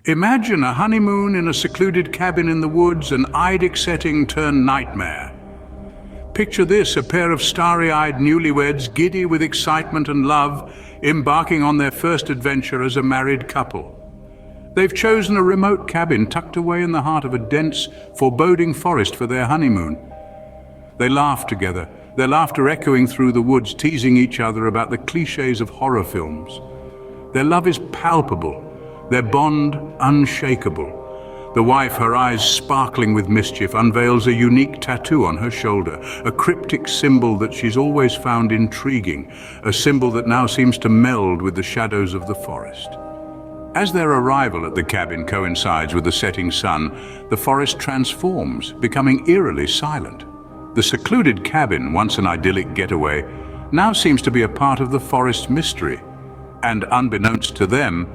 Imagine a honeymoon in a secluded cabin in the woods, an idyllic setting turned nightmare. Picture this, a pair of starry-eyed newlyweds, giddy with excitement and love, embarking on their first adventure as a married couple. They've chosen a remote cabin tucked away in the heart of a dense, foreboding forest for their honeymoon. They laugh together, their laughter echoing through the woods, teasing each other about the cliches of horror films. Their love is palpable, their bond unshakable. The wife, her eyes sparkling with mischief, unveils a unique tattoo on her shoulder, a cryptic symbol that she's always found intriguing, a symbol that now seems to meld with the shadows of the forest. As their arrival at the cabin coincides with the setting sun, the forest transforms, becoming eerily silent. The secluded cabin, once an idyllic getaway, now seems to be a part of the forest's mystery. And unbeknownst to them,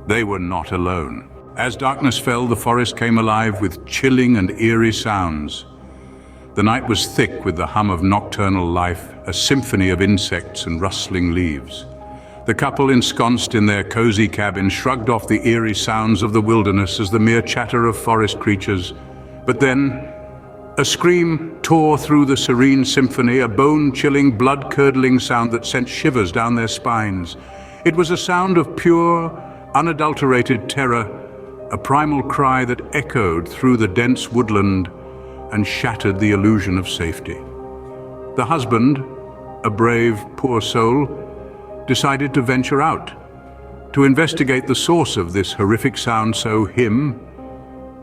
they were not alone. As darkness fell, the forest came alive with chilling and eerie sounds. The night was thick with the hum of nocturnal life, a symphony of insects and rustling leaves. The couple, ensconced in their cozy cabin, shrugged off the eerie sounds of the wilderness as the mere chatter of forest creatures. But then, a scream tore through the serene symphony, a bone-chilling, blood-curdling sound that sent shivers down their spines. It was a sound of pure, unadulterated terror, a primal cry that echoed through the dense woodland and shattered the illusion of safety. The husband, a brave, poor soul, decided to venture out, to investigate the source of this horrific sound so him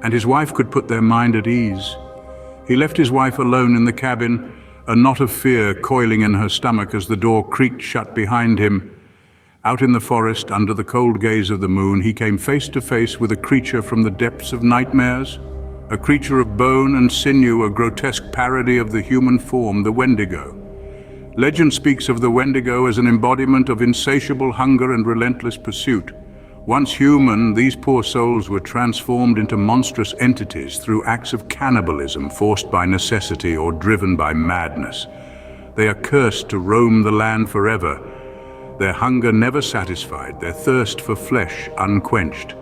and his wife could put their mind at ease. He left his wife alone in the cabin, a knot of fear coiling in her stomach as the door creaked shut behind him. Out in the forest, under the cold gaze of the moon, he came face to face with a creature from the depths of nightmares, a creature of bone and sinew, a grotesque parody of the human form, the Wendigo. Legend speaks of the Wendigo as an embodiment of insatiable hunger and relentless pursuit. Once human, these poor souls were transformed into monstrous entities through acts of cannibalism forced by necessity or driven by madness. They are cursed to roam the land forever, their hunger never satisfied, their thirst for flesh unquenched.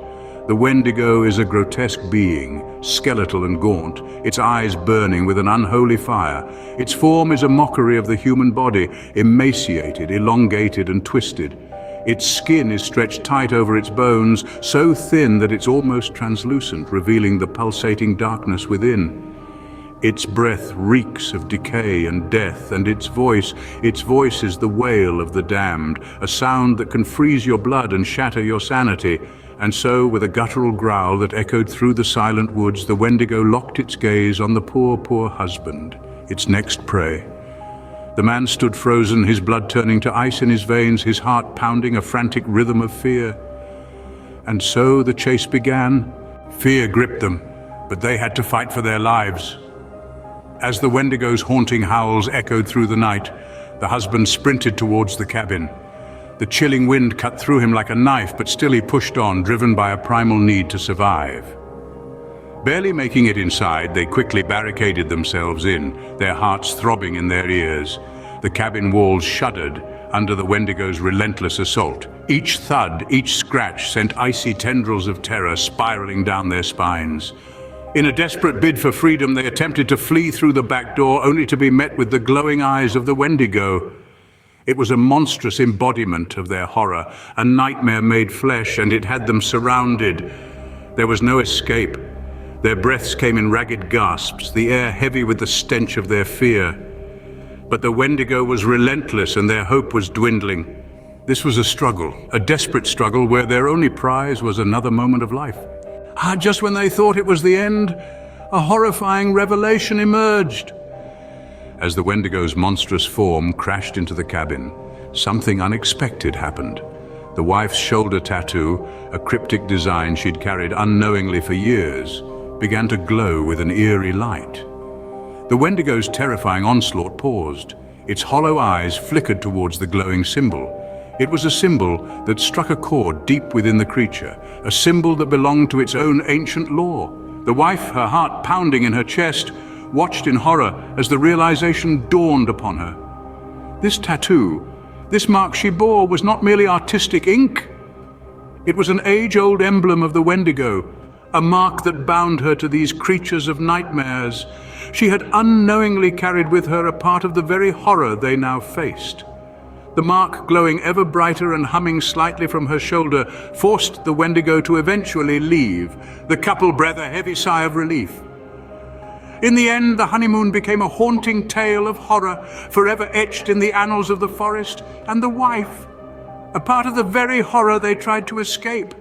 The Wendigo is a grotesque being, skeletal and gaunt, its eyes burning with an unholy fire. Its form is a mockery of the human body, emaciated, elongated and twisted. Its skin is stretched tight over its bones, so thin that it's almost translucent, revealing the pulsating darkness within. Its breath reeks of decay and death, and its voice is the wail of the damned, a sound that can freeze your blood and shatter your sanity. And so, with a guttural growl that echoed through the silent woods, the Wendigo locked its gaze on the poor, poor husband, its next prey. The man stood frozen, his blood turning to ice in his veins, his heart pounding a frantic rhythm of fear. And so the chase began. Fear gripped them, but they had to fight for their lives. As the Wendigo's haunting howls echoed through the night, the husband sprinted towards the cabin. The chilling wind cut through him like a knife, but still he pushed on, driven by a primal need to survive. Barely making it inside, they quickly barricaded themselves in, their hearts throbbing in their ears. The cabin walls shuddered under the Wendigo's relentless assault. Each thud, each scratch sent icy tendrils of terror spiraling down their spines. In a desperate bid for freedom, they attempted to flee through the back door, only to be met with the glowing eyes of the Wendigo. It was a monstrous embodiment of their horror, a nightmare made flesh, and it had them surrounded. There was no escape. Their breaths came in ragged gasps, the air heavy with the stench of their fear. But the Wendigo was relentless, and their hope was dwindling. This was a struggle, a desperate struggle where their only prize was another moment of life. Just when they thought it was the end, a horrifying revelation emerged. As the Wendigo's monstrous form crashed into the cabin, something unexpected happened. The wife's shoulder tattoo, a cryptic design she'd carried unknowingly for years, began to glow with an eerie light. The Wendigo's terrifying onslaught paused. Its hollow eyes flickered towards the glowing symbol. It was a symbol that struck a chord deep within the creature, a symbol that belonged to its own ancient lore. The wife, her heart pounding in her chest, watched in horror as the realization dawned upon her. This tattoo, this mark she bore, was not merely artistic ink. It was an age-old emblem of the Wendigo, a mark that bound her to these creatures of nightmares. She had unknowingly carried with her a part of the very horror they now faced. The mark, glowing ever brighter and humming slightly from her shoulder, forced the Wendigo to eventually leave. The couple breathed a heavy sigh of relief. In the end, the honeymoon became a haunting tale of horror, forever etched in the annals of the forest, and the wife, a part of the very horror they tried to escape,